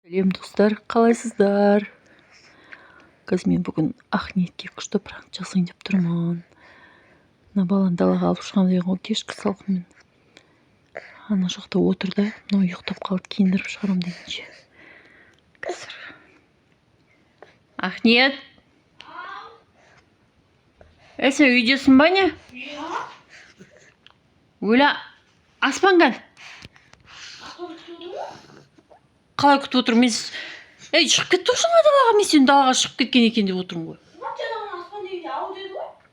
Сәлем достар, қалайсыздар? Қазір мен бүгін Ақниетке күшті пранк жасайын деп тұрмын. Мына баланы далаға алып шығамын деген ғой, кешкі салқынмен. Ана жақта отырды, мынау ұйықтап қалды, киіндіріп шығарам дегенше. Қазір. Ақниет! Сен үйдесің ба не? Өлі аспанға. Қалай күтіп отырмын мен? Шығып кетті ғой жаңа далаға, мен сен далаға шығып кеткен екен деп отырмын ғой.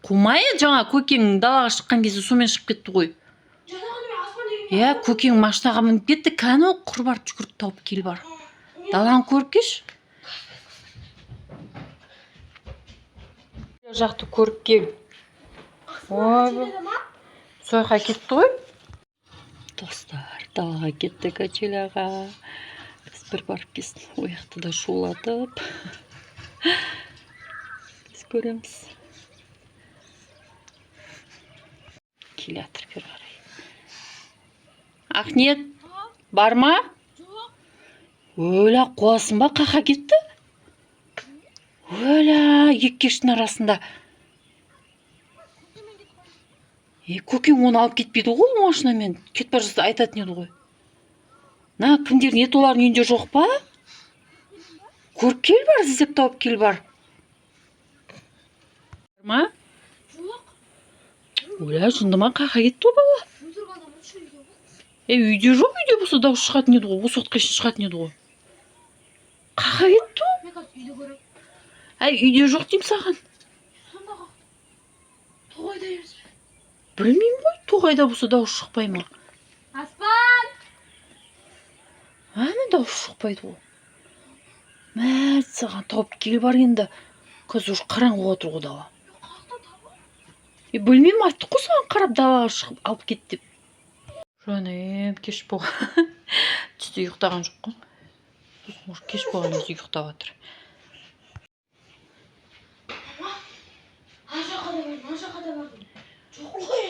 Қумай, жаңа көкең далаға шыққан кезде сумен шығып кетті ғой. Көкең машинаға мініп кетті, кәні құр бар, жүгіріп тауып кел бар. Даланы көріп кеш. Жақты көріп кел. Сойға кетті ғой. Достар, далаға кетті качеляға. Біз бір барып кестін, ояқты да шулатып. Біз көреміз. Келятыр бір қарай. Ақниет, бар ма? Өлі қуасын ба, қақа кетті? Өлі, екі кештің арасында. Көкең оны алып кетпейді ғой машинамен. Кет бар жасты айтатын еді ғой. На, кімдердің ет олардың үйінде жоқ па? Көріп кел бар, іздеп тауып кел бар. Ма? Жоқ. Өлі, жынды ма, қақа кетті ғой бала? Үйде жоқ, үйде болса дауыс шығатын еді ғой. Осы отқа шығатын еді ғой. Қақа кетті ғой? Мен қазір үйде көрем. Үйде жоқ деймін саған. Сондағы тоғайда емес пе? Білмеймін ғой, тоғайда болса дауыс шықпай ма? Аспан! Мен дауыс шықпайды ғой. Мәрт саған тауып кел бар енді. Қазір уже қараңғы отыр ғой дала. Білмеймін, айттық қой саған қарап далаға шығып алып кет деп. Жаным, кеш болған. Түсте ұйықтаған жоқ қой. Кеш болған өзі ұйықтап жатыр.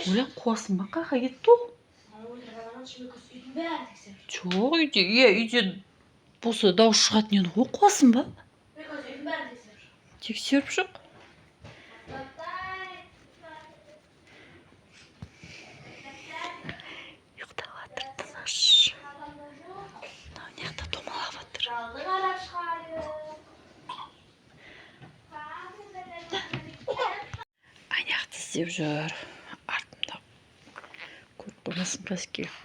Өлі қуасын ба, қақа кетті ол? Жоқ, үйде болса дауыс шығатын еді ғой, қуасын ба? Тексеріп жоқ. Ұйықтап жатыр, тыныш. Мынаяқта домалап жатыр. Аяқты іздеп жүр. Артымда көріп болмасын қазір келіп.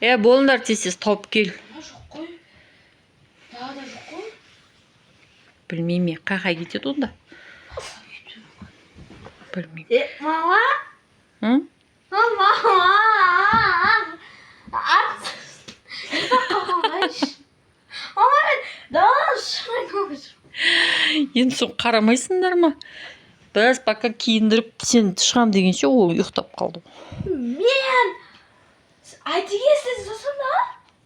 Болыңдар тез тауып кел. Жоқ қой. Далада жоқ қой. Білмеймін, қақа кетеді онда. Білмеймін. Мама? Мама! Мама, мен далада шығайын. Енді соң қарамайсыңдар ма? Біз пока киіндіріп сен шығам дегенше ол ұйықтап қалды. Мен айтыге сіз жасында?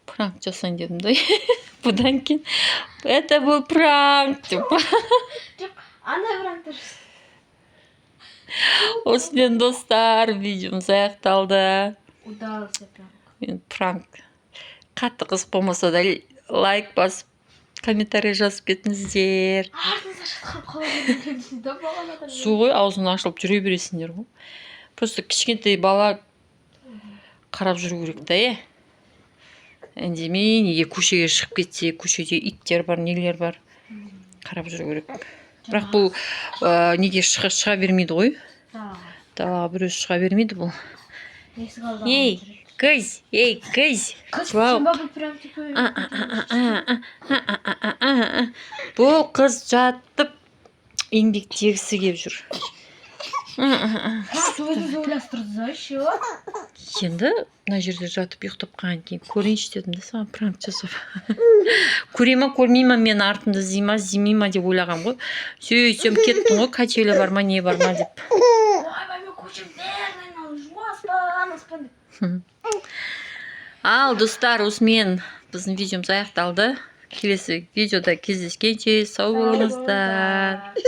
Пранк жасайын дедім да. Бұдан кейін это был пранк деп. Жоқ, андай пранктар. Осымен достар, видеомыз аяқталды. Удался пранк. Мен пранк. Қатты қызық болмаса да лайк басып, комментарий жазып кетіңіздер. Артыңызға шатқанып қалады екенсіз да бағанадан. Су ғой, аузын ашылып жүре бересіңдер ғой. Просто кішкентай бала қарап жүру керек та, Әндемей, неге көшеге шығып кетсе, көшеде иттер бар, нелер бар. Қарап жүру керек. Бірақ бұл неге шыға бермейді ғой. Далаға бір өзі шыға бермейді бұл. Қыз, қыз. Бұл қыз жатып еңбектегісі кеп жүр. Өзіңіз ойластырдыңыз ба, ше? Енді мына жерде жатып ұйықтап қалған кейін көрейінші дедім де саған пранк жасап. Көре ма, көрмей ма, мен артымда іздемей ма деп ойлағам ғой. Сөйтсем кеттің ғой, качеля бар ма, не бар ма деп. Ойбай, мен көшем бәрін аспан деп. Ал достар, осымен біздің видеомыз аяқталды. Келесі видеода кездескенше сау болыңыздар.